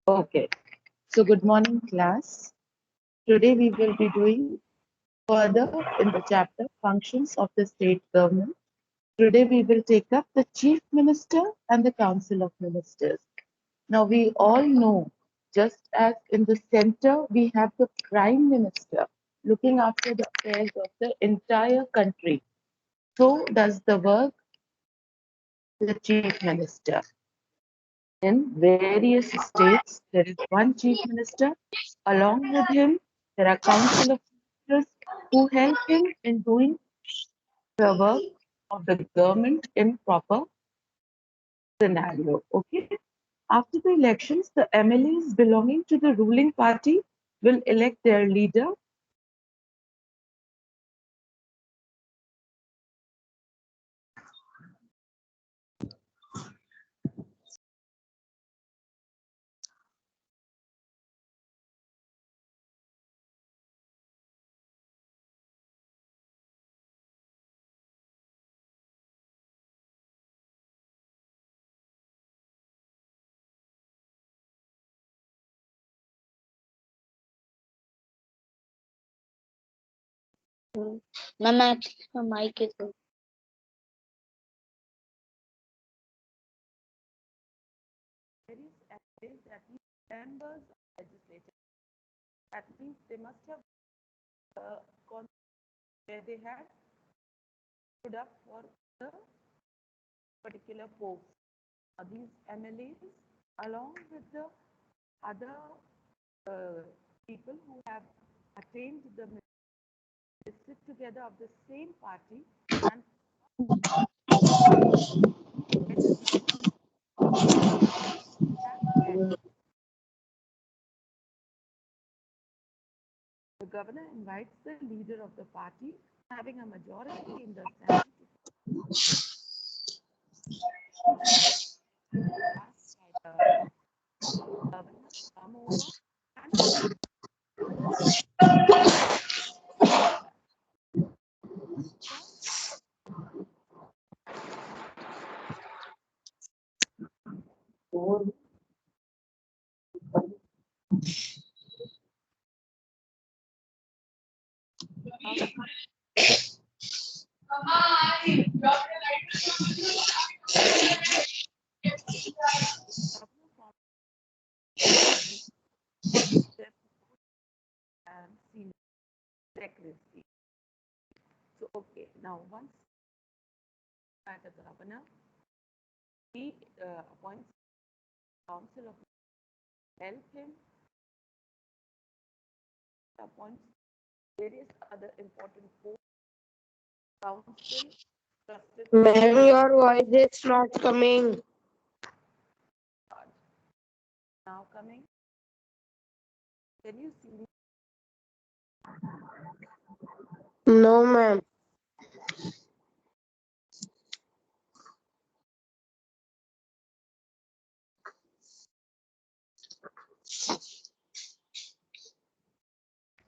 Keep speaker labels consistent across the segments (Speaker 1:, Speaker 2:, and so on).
Speaker 1: Okay, so good morning, class. Today we will be doing further in the chapter Functions of the State Government. Today we will take up the Chief Minister and the Council of Ministers. Now we all know, just as in the center we have the Prime Minister looking after the affairs of the entire country, so does the work the Chief Minister. In various states, there is one chief minister. Along with him, there are council of ministers who help him in doing the work of the government in proper scenario. Okay. After the elections, the MLAs belonging to the ruling party will elect their leader.
Speaker 2: Ma'am, actually, my mic is on.
Speaker 1: Various MLAs, that means members of legislature. That means they must have where they have stood up for the particular post. These MLAs, along with the other people who have attained the they sit together of the same party and the governor invites the leader of the party having a majority in the assembly to ask by the governor to come over and and senior secretary. So okay, now once by the governor, he appoints council of help him appoints various other important posts, council, trusted
Speaker 2: Ma'am, your voice is not coming.
Speaker 1: charge. Now coming, can you see me?
Speaker 2: No, ma'am.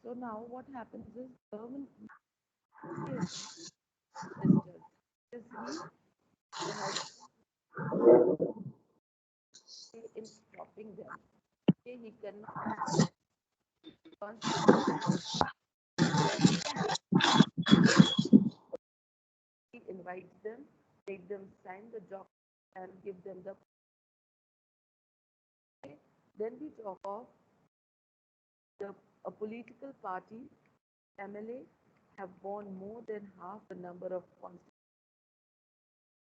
Speaker 1: So now what happens is government is disturbed. Is he has in stopping them. Okay, he cannot constitution. He invites them, make them sign the document, and give them the. Then we talk of the a political party MLA have won more than half the number of constitutions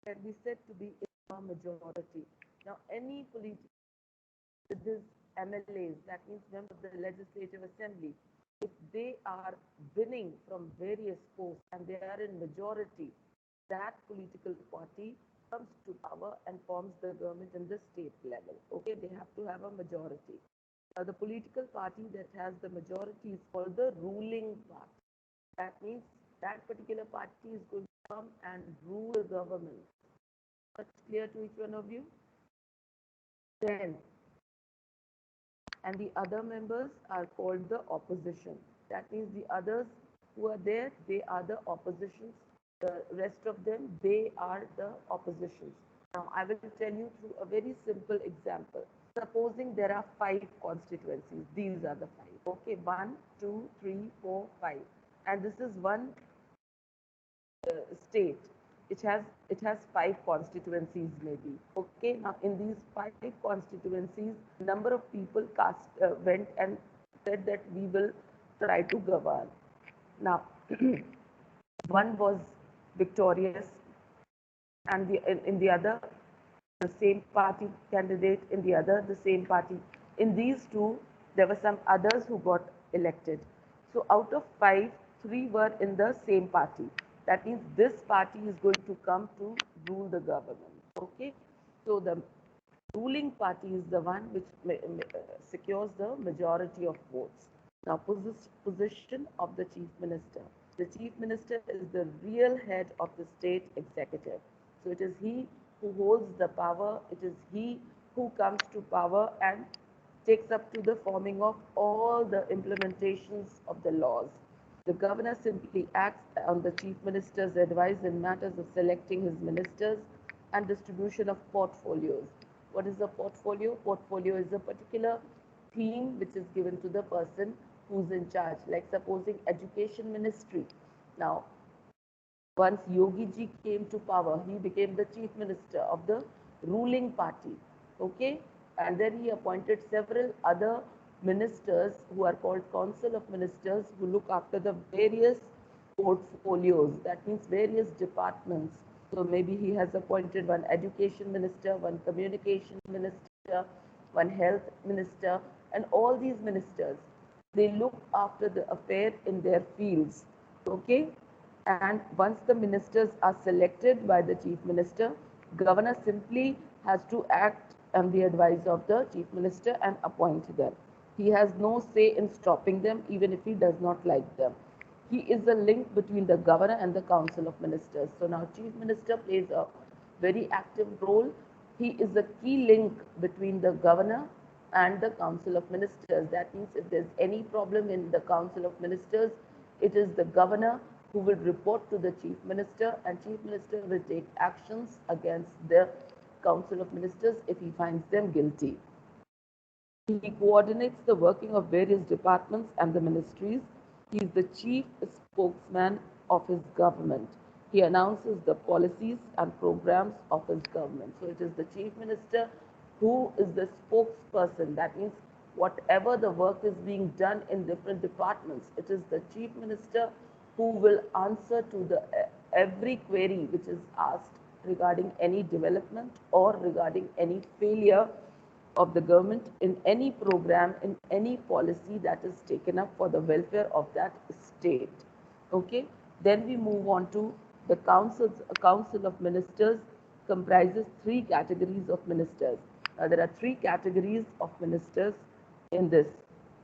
Speaker 1: can be said to be in a majority. Now, any political with this MLAs, that means members of the Legislative Assembly, if they are winning from various posts and they are in majority, that political party comes to power and forms the government in the state level. Okay, they have to have a majority. Now, the political party that has the majority is called the ruling party. That means that particular party is going to come and rule the government. That's clear to each one of you? Then, and the other members are called the opposition. That means the others who are there, they are the oppositions. The rest of them, they are the oppositions. Now, I will tell you through a very simple example. Supposing there are 5 constituencies, these are the 5. Okay, one, two, three, four, 5, and this is one state. It has 5 constituencies maybe. Okay, now in these 5 constituencies, number of people went and said that we will try to govern. Now, one was victorious, and in the other the same party candidate, in the other the same party. In these two there were some others who got elected. So out of 5, 3 were in the same party. That means this party is going to come to rule the government. Okay, so the ruling party is the one which secures the majority of votes. Now, position of the chief minister. The chief minister is the real head of the state executive. So it is he who holds the power. It is he who comes to power and takes up to the forming of all the implementations of the laws. The governor simply acts on the chief minister's advice in matters of selecting his ministers and distribution of portfolios. What is a portfolio? Portfolio is a particular theme which is given to the person who's in charge. Like supposing education ministry. Now, once Yogi ji came to power, he became the chief minister of the ruling party. Okay, and then he appointed several other ministers who are called council of ministers, who look after the various portfolios. That means various departments. So maybe he has appointed one education minister, one communication minister, one health minister, and all these ministers, they look after the affair in their fields. Okay, and once the ministers are selected by the chief minister, governor simply has to act on the advice of the chief minister and appoint them. He has no say in stopping them, even if he does not like them. He is the link between the governor and the council of ministers. So now chief minister plays a very active role. He is the key link between the governor and the council of ministers. That means if there's any problem in the council of ministers, it is the governor who will report to the chief minister, and chief minister will take actions against the council of ministers if he finds them guilty. He coordinates the working of various departments and the ministries. He is the chief spokesman of his government. He announces the policies and programs of his government. So it is the chief minister who is the spokesperson. That means whatever the work is being done in different departments, it is the chief minister who will answer to the every query which is asked regarding any development or regarding any failure of the government in any program, in any policy that is taken up for the welfare of that state. Okay, then we move on to the council of ministers comprises 3 categories of ministers. Now, there are 3 categories of ministers in this.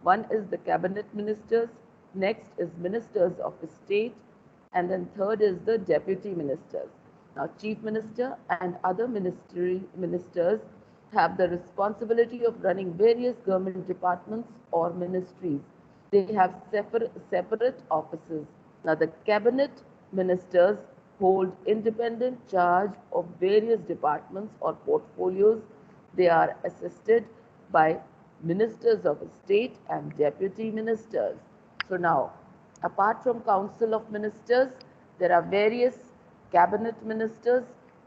Speaker 1: One is the cabinet ministers, next is ministers of state, and then third is the deputy ministers. Now, chief minister and other ministers have the responsibility of running various government departments or ministries. They have separate offices. Now, the cabinet ministers hold independent charge of various departments or portfolios. They are assisted by ministers of state and deputy ministers. So now, apart from council of ministers, there are various cabinet ministers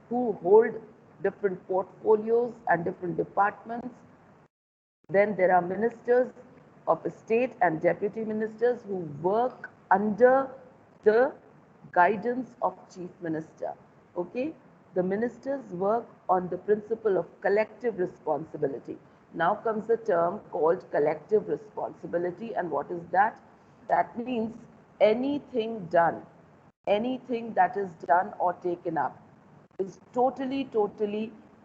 Speaker 1: who hold different portfolios and different departments. Then there are ministers of state and deputy ministers who work under the guidance of chief minister. Okay, the ministers work on the principle of collective responsibility. Now comes the term called collective responsibility, and what is that? That means anything that is done or taken up is totally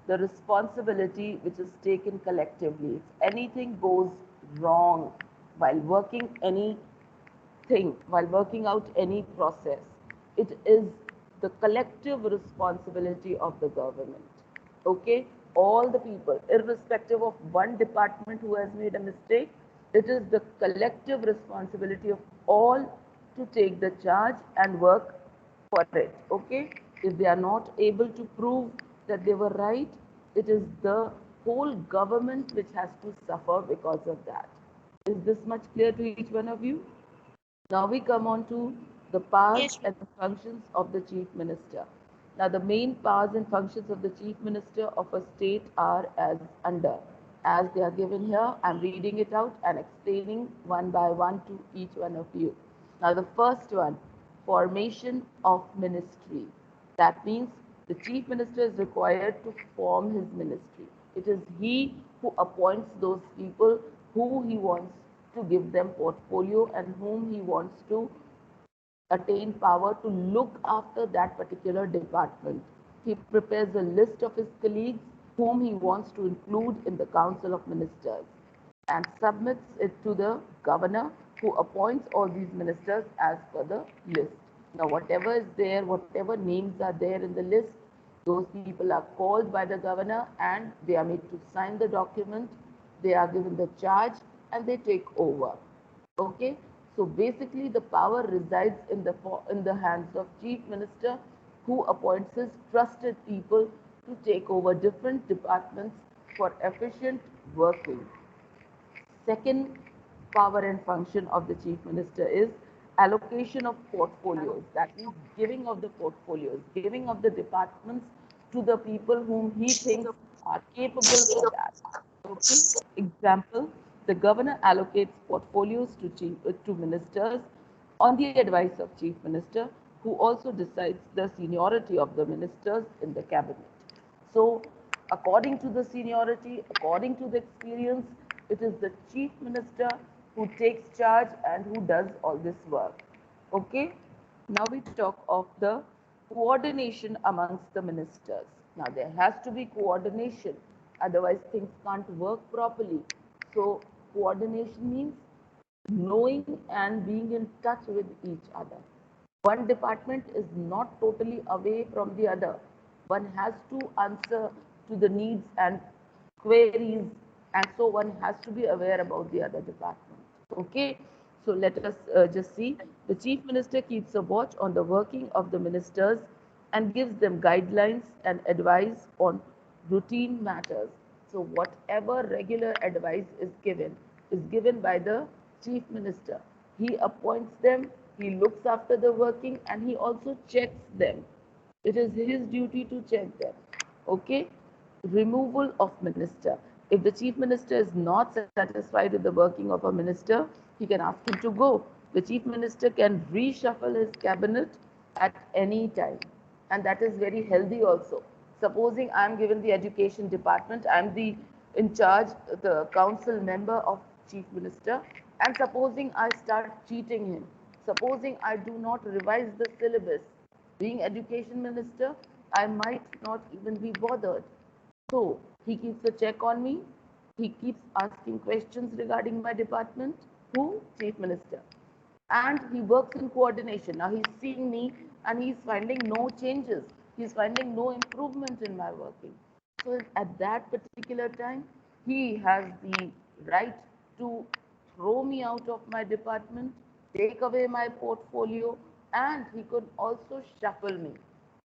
Speaker 1: the responsibility which is taken collectively. If anything goes wrong while while working out any process, it is the collective responsibility of the government. Okay, all the people, irrespective of one department who has made a mistake, it is the collective responsibility of all to take the charge and work for it. Okay, if they are not able to prove that they were right, it is the whole government which has to suffer because of that. Is this much clear to each one of you? Now we come on to the powers
Speaker 2: Yes.
Speaker 1: and the functions of the chief minister. Now the main powers and functions of the chief minister of a state are as they are given here. I'm reading it out and explaining one by one to each one of you. Now the first one, formation of ministry. That means the chief minister is required to form his ministry. It is he who appoints those people who he wants to give them portfolio and whom he wants to attain power to look after that particular department. He prepares a list of his colleagues whom he wants to include in the Council of Ministers and submits it to the governor who appoints all these ministers as per the list. Now, whatever is there, whatever names are there in the list, those people are called by the governor and they are made to sign the document, they are given the charge and they take over. Okay, so basically the power resides in the hands of chief minister who appoints his trusted people to take over different departments for efficient working. Second power and function of the chief minister is allocation of portfolios. That means giving of the portfolios, giving of the departments to the people whom he thinks are capable for that. Okay. Example: the governor allocates portfolios to ministers on the advice of chief minister, who also decides the seniority of the ministers in the cabinet. So, according to the seniority, according to the experience, it is the chief minister who takes charge and who does all this work. Okay? Now we talk of the coordination amongst the ministers. Now there has to be coordination, otherwise things can't work properly. So coordination means knowing and being in touch with each other. One department is not totally away from the other. One has to answer to the needs and queries, and so one has to be aware about the other department. Okay, so let us just see. The chief minister keeps a watch on the working of the ministers and gives them guidelines and advice on routine matters. So whatever regular advice is given by the chief minister. He appoints them, he looks after the working, and he also checks them. It is his duty to check them. Okay? Removal of minister. If the chief minister is not satisfied with the working of a minister, he can ask him to go. The chief minister can reshuffle his cabinet at any time, and that is very healthy also. Supposing I am given the education department, I am the in charge, the council member of chief minister, and supposing I start cheating him, supposing I do not revise the syllabus, being education minister, I might not even be bothered. So he keeps a check on me. He keeps asking questions regarding my department. Who? Chief Minister. And he works in coordination. Now he's seeing me and he's finding no changes. He's finding no improvement in my working. So at that particular time, he has the right to throw me out of my department, take away my portfolio, and he could also shuffle me.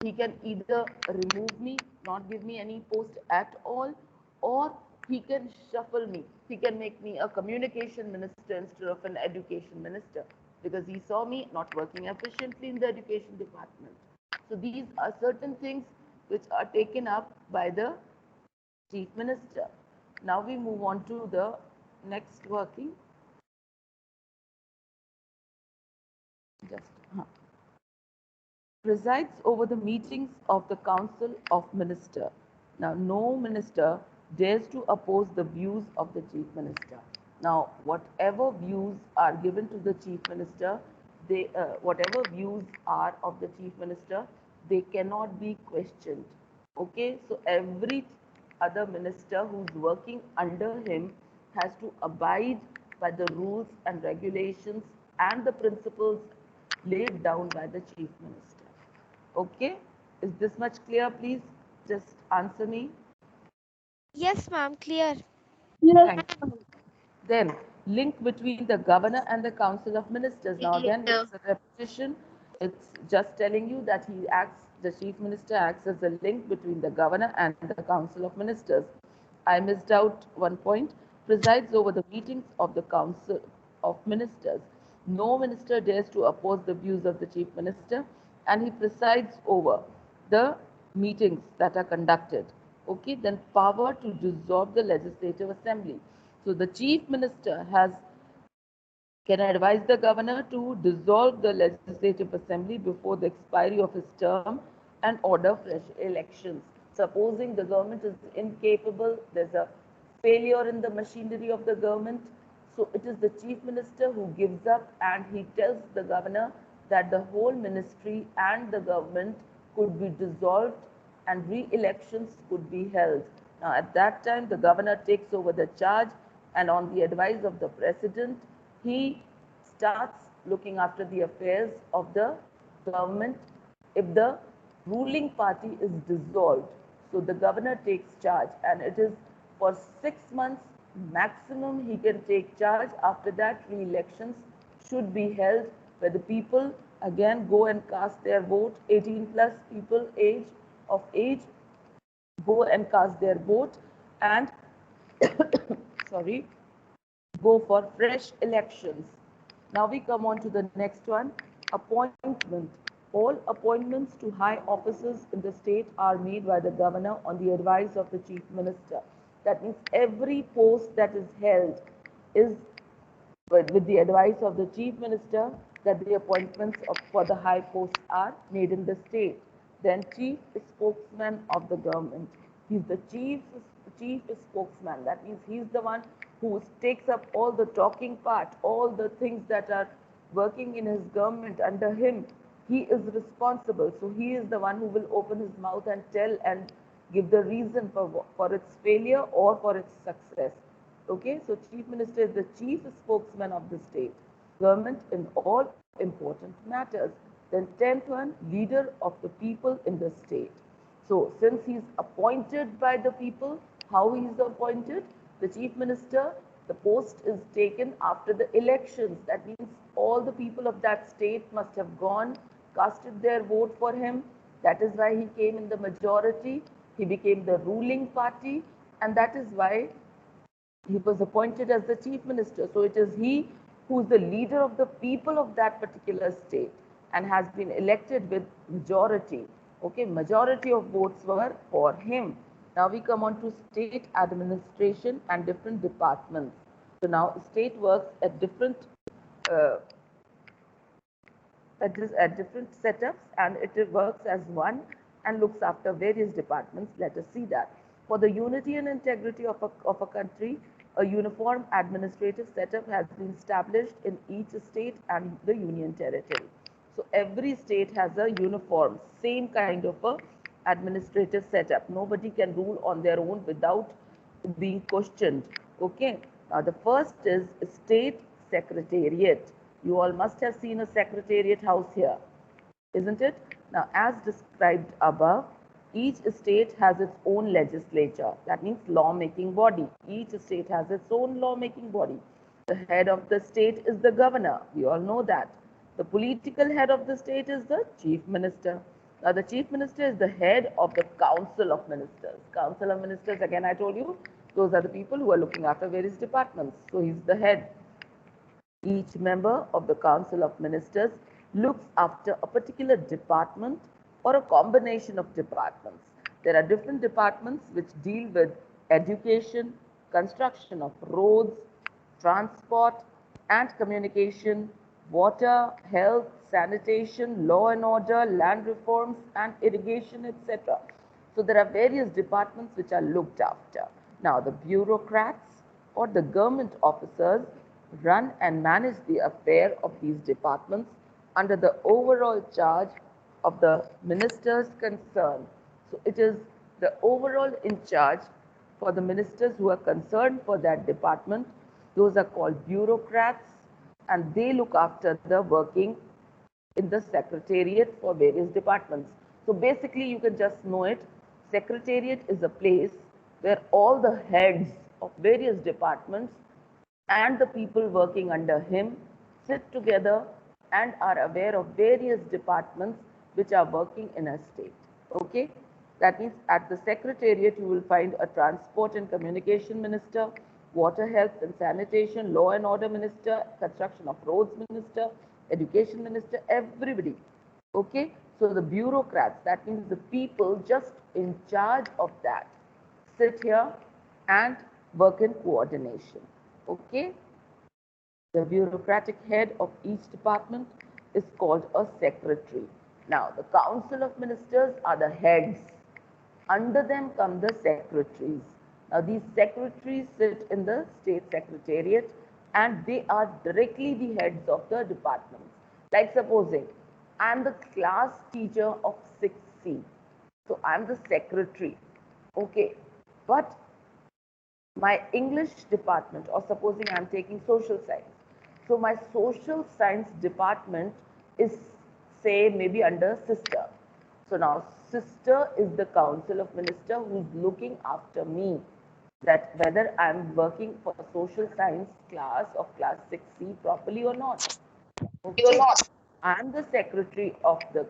Speaker 1: He can either remove me, not give me any post at all, or he can shuffle me. He can make me a communication minister instead of an education minister because he saw me not working efficiently in the education department. So these are certain things which are taken up by the chief minister. Now we move on to the next working. Just presides over the meetings of the Council of Minister. Now, no minister dares to oppose the views of the Chief Minister. Now, whatever views are given to the Chief Minister, whatever views are of the Chief Minister, they cannot be questioned. Okay, so every other minister who's working under him has to abide by the rules and regulations and the principles laid down by the chief minister. Okay, is this much clear? Please just answer me.
Speaker 3: Yes, ma'am, clear.
Speaker 2: Yes,
Speaker 1: Thank you. Then, link between the governor and the council of ministers. Now, again,
Speaker 2: yeah.
Speaker 1: it's a repetition. It's just telling you that the chief minister acts as a link between the governor and the council of ministers. I missed out one point, presides over the meetings of the Council of Ministers. No minister dares to oppose the views of the Chief Minister, and he presides over the meetings that are conducted. Okay, then power to dissolve the Legislative Assembly. So the Chief Minister can advise the governor to dissolve the Legislative Assembly before the expiry of his term and order fresh elections. Supposing the government is incapable, there's a failure in the machinery of the government, so it is the chief minister who gives up and he tells the governor that the whole ministry and the government could be dissolved and re-elections could be held. Now, at that time, the governor takes over the charge, and on the advice of the president, he starts looking after the affairs of the government if the ruling party is dissolved. So the governor takes charge, and it is for 6 months maximum he can take charge. After that, re-elections should be held where the people again go and cast their vote. 18 plus people of age go and cast their vote, and sorry, go for fresh elections. Now we come on to the next one, appointment. All appointments to high offices in the state are made by the governor on the advice of the chief minister. That means every post that is held is with the advice of the chief minister that the appointments for the high posts are made in the state. Then chief spokesman of the government. He's the chief spokesman. That means he's the one who takes up all the talking part, all the things that are working in his government under him. He is responsible. So he is the one who will open his mouth and tell and give the reason for its failure or for its success. Okay, so chief minister is the chief spokesman of the state government in all important matters. Then 10th one, leader of the people in the state. So since he's appointed by the people, how he is appointed? The chief minister, the post is taken after the elections. That means all the people of that state must have gone, casted their vote for him. That is why he came in the majority. He became the ruling party, and that is why he was appointed as the chief minister. So it is he who is the leader of the people of that particular state and has been elected with majority. Okay, majority of votes were for him. Now we come on to state administration and different departments. So now state works at different uh, at different setups, and it works as one and looks after various departments. Let us see that. For the unity and integrity of a country, a uniform administrative setup has been established in each state and the union territory. So every state has a uniform, same kind of a administrative setup. Nobody can rule on their own without being questioned. Okay. Now the first is state secretariat. You all must have seen a secretariat house here, isn't it? Now, as described above, each state has its own legislature. That means law-making body. Each state has its own law-making body. The head of the state is the governor. We all know that. The political head of the state is the chief minister. Now, the chief minister is the head of the council of ministers. Council of ministers, again, I told you, those are the people who are looking after various departments. So, he's the head. Each member of the Council of Ministers looks after a particular department or a combination of departments. There are different departments which deal with education, construction of roads, transport and communication, water, health, sanitation, law and order, land reforms and irrigation, etc. So there are various departments which are looked after. Now the bureaucrats or the government officers run and manage the affair of these departments under the overall charge of the ministers concerned. So it is the overall in charge for the ministers who are concerned for that department. Those are called bureaucrats, and they look after the working in the secretariat for various departments. So basically you can just know it. Secretariat is a place where all the heads of various departments and the people working under him sit together and are aware of various departments which are working in a state. Okay. That means at the Secretariat, you will find a Transport and Communication Minister, Water, Health and Sanitation, Law and Order Minister, Construction of Roads Minister, Education Minister, everybody. Okay, so the bureaucrats, that means the people just in charge of that, sit here and work in coordination. Okay, the bureaucratic head of each department is called a secretary. Now, the council of ministers are the heads. Under them come the secretaries. Now, these secretaries sit in the state secretariat and they are directly the heads of the departments. Like supposing I am the class teacher of 6C. So, I am the secretary. Okay, but my English department, or supposing I'm taking social science. So my social science department is, say, maybe under sister. So now sister is the council of minister who's looking after me, that whether I'm working for social science class of class 6C properly or not. Okay, I'm the secretary of the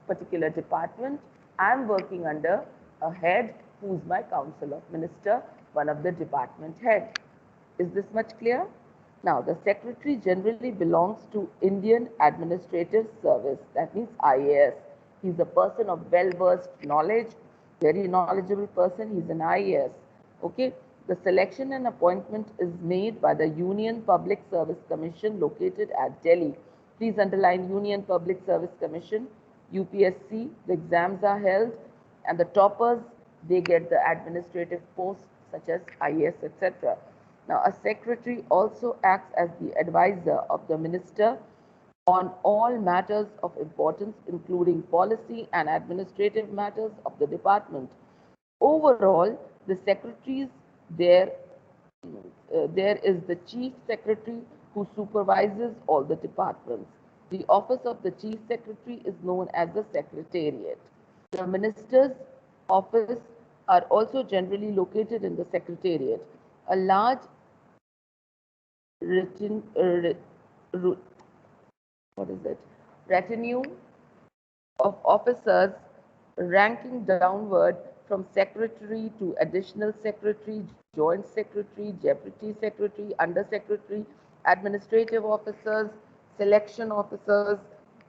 Speaker 1: particular department. I'm working under a head who's my council of minister, one of the department head. Is this much clear? Now, the secretary generally belongs to Indian Administrative Service, that means IAS. He's a person of well-versed knowledge, very knowledgeable person. He's an IAS. Okay, the selection and appointment is made by the Union Public Service Commission located at Delhi. Please underline Union Public Service Commission, UPSC. The exams are held and the toppers, they get the administrative posts such as IAS, etc. Now, a secretary also acts as the advisor of the minister on all matters of importance, including policy and administrative matters of the department. Overall, the secretaries there there is the chief secretary who supervises all the departments. The office of the chief secretary is known as the secretariat. The minister's office are also generally located in the secretariat. A large retin, what is it? Retinue of officers ranking downward from secretary to additional secretary, joint secretary, deputy secretary, under secretary, administrative officers, selection officers,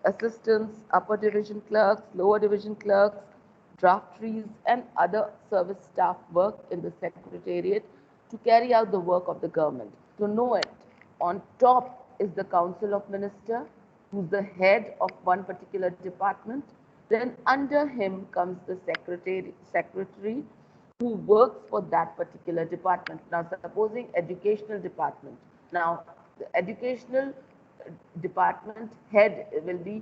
Speaker 1: assistants, upper division clerks, lower division clerks, draftees, and other service staff work in the secretariat to carry out the work of the government. To know it, on top is the council of minister, who's the head of one particular department. Then under him comes the secretary who works for that particular department. Now, supposing educational department. Now, the educational department head will be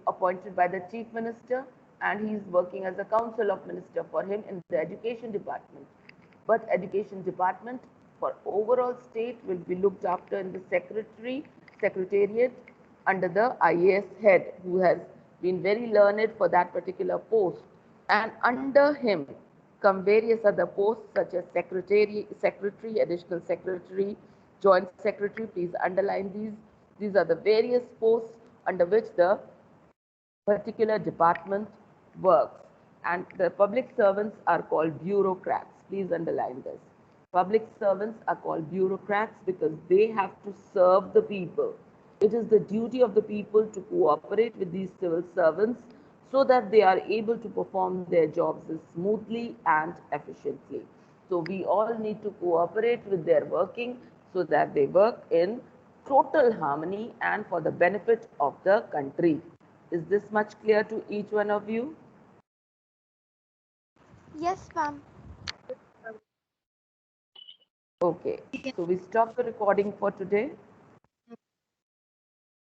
Speaker 1: appointed by the chief minister and he is working as a council of minister for him in the education department. But education department for overall state will be looked after in the secretariat under the IAS head who has been very learned for that particular post. And under him come various other posts such as secretary, additional secretary, joint secretary. Please underline these. These are the various posts under which the particular department works. And the public servants are called bureaucrats. Please underline this. Public servants are called bureaucrats because they have to serve the people. It is the duty of the people to cooperate with these civil servants so that they are able to perform their jobs smoothly and efficiently. So we all need to cooperate with their working so that they work in total harmony and for the benefit of the country. Is this much clear to each one of you?
Speaker 3: Yes, ma'am.
Speaker 1: Okay, so we stop the recording for today.